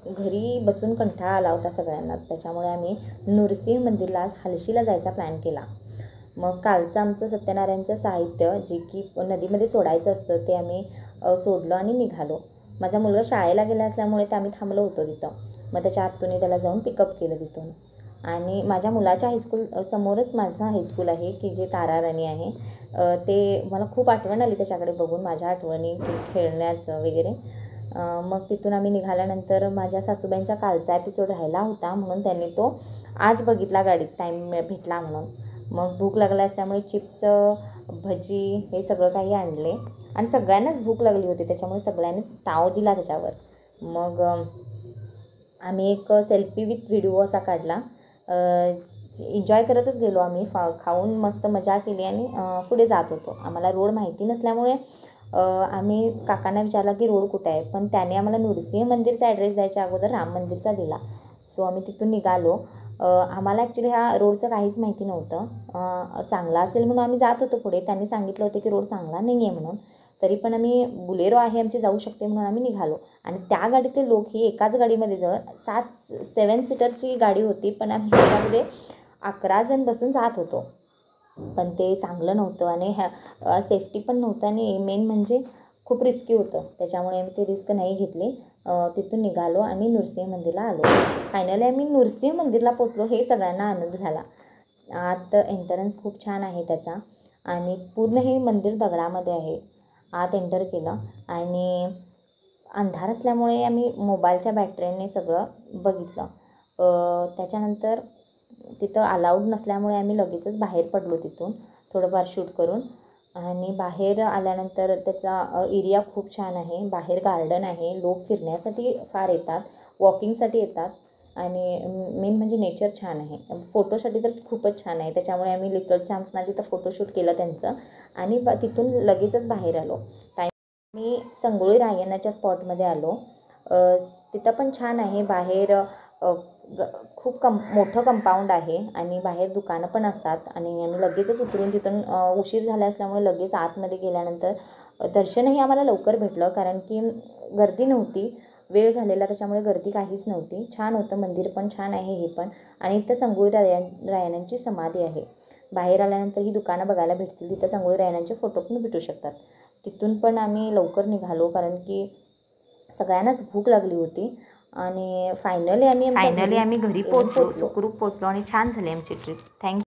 घरी बसून कंटाळा आला होता सगळ्यांनाच, त्याच्यामुळे आम्ही नृसिंह मंदिरला हलशीला जायचा प्लॅन केला. मग कालचं आमचं सत्यनारायणचं साहित्य जे की नदीमध्ये सोडायचं असतं ते आम्ही सोडलं आणि निघालो. माझा मुलगा शाळेला गेला असल्यामुळे ते आम्ही थांबलो होतो तिथं. मग त्याच्या आतून त्याला जाऊन पिकअप केलं तिथून. आणि माझ्या मुलाच्या हायस्कूल समोरच माझं हायस्कूल आहे की जे ताराराणी आहे. ते मला खूप आठवण आली त्याच्याकडे बघून, माझ्या आठवणी खेळण्याचं वगैरे. मग तिथून आम्ही निघाल्यानंतर माझ्या सासूबाईंचा कालचा एपिसोड राहिला होता म्हणून त्यांनी तो आज बघितला गाडीत, टाईम भेटला म्हणून. मग भूक लागला असल्यामुळे चिप्स, भजी हे सगळं काही आणले आणि सगळ्यांनाच भूक लागली होती त्याच्यामुळे सगळ्यांनी ताव दिला त्याच्यावर. मग आम्ही एक सेल्फी विथ व्हिडिओ असा काढला. एन्जॉय करतच गेलो आम्ही, खाऊन मस्त मजा केली आणि पुढे जात होतो. आम्हाला रोड माहिती नसल्यामुळे आम्ही काकांना विचारला की रोड कुठं आहे, पण त्याने आम्हाला नृसिंह मंदिरचा ॲड्रेस द्यायच्या अगोदर राम मंदिरचा दिला. सो आम्ही तिथून निघालो. आम्हाला ॲक्च्युली ह्या रोडचं काहीच माहिती नव्हतं. चांगला असेल म्हणून आम्ही जात होतो पुढे. त्यांनी सांगितलं होतं की रोड चांगला नाही आहे म्हणून. तरी पण आम्ही बुलेरो आहे आमची, जाऊ शकते म्हणून आम्ही निघालो. आणि त्या गाडीतले लोक ही एकाच गाडीमध्ये 7 सीटरची गाडी होती, पण आम्ही त्याच्यामध्ये 11 जण बसून जात होतो. पण ते चांगलं नव्हतं आणि सेफ्टी पण नव्हतं आणि मेन म्हणजे खूप रिस्की होतं. त्याच्यामुळे आम्ही ते रिस्क नाही घेतली. तिथून निघालो आणि नृसिंह मंदिरला आलो. फायनली आम्ही नृसिंह मंदिरला पोचलो, हे सगळ्यांना आनंद झाला. आत एंट्रन्स खूप छान आहे त्याचा आणि पूर्ण हे मंदिर दगडामध्ये आहे. आत एंटर केलं आणि अंधार असल्यामुळे आम्ही मोबाईलच्या बॅटरीने सगळं बघितलं. त्याच्यानंतर तिथं अलाउड नसल्यामुळे आम्ही लगेचच बाहेर पडलो तिथून थोडंफार शूट करून. आणि बाहेर आल्यानंतर त्याचा एरिया खूप छान आहे. बाहेर गार्डन आहे, लोक फिरण्यासाठी फार येतात, वॉकिंगसाठी येतात आणि मेन म्हणजे नेचर छान आहे. फोटोसाठी तर खूपच छान आहे. त्याच्यामुळे आम्ही लिटल चॅम्प्सना तिथं फोटोशूट केलं त्यांचं आणि तिथून लगेचच बाहेर आलो. मी संगोळी रायण्णाच्या स्पॉटमध्ये आलो. तिथं पण छान आहे. बाहेर खूप मोठं कंपाऊंड आहे आणि बाहेर दुकानं पण असतात. आणि आम्ही लगेचच उतरून तिथून उशीर झाला असल्यामुळे लगेच आतमध्ये गेल्यानंतर दर्शनही आम्हाला लवकर भेटलं, कारण की गर्दी नव्हती, वेळ झालेला त्याच्यामुळे गर्दी काहीच नव्हती. छान होतं मंदिर पण छान आहे हे पण. आणि इथं संगोळी रायण्णांची समाधी आहे. बाहेर आल्यानंतर ही दुकानं बघायला भेटतील, तिथं संगोळी रायण्णांचे फोटो पण भेटू शकतात. तिथून पण आम्ही लवकर निघालो कारण की सगळ्यांनाच भूक लागली होती. आणि फायनली आम्ही घरी पोहोचलो, सुखरूप पोहोचलो आणि छान झाली आमची ट्रिप. थँक्यू.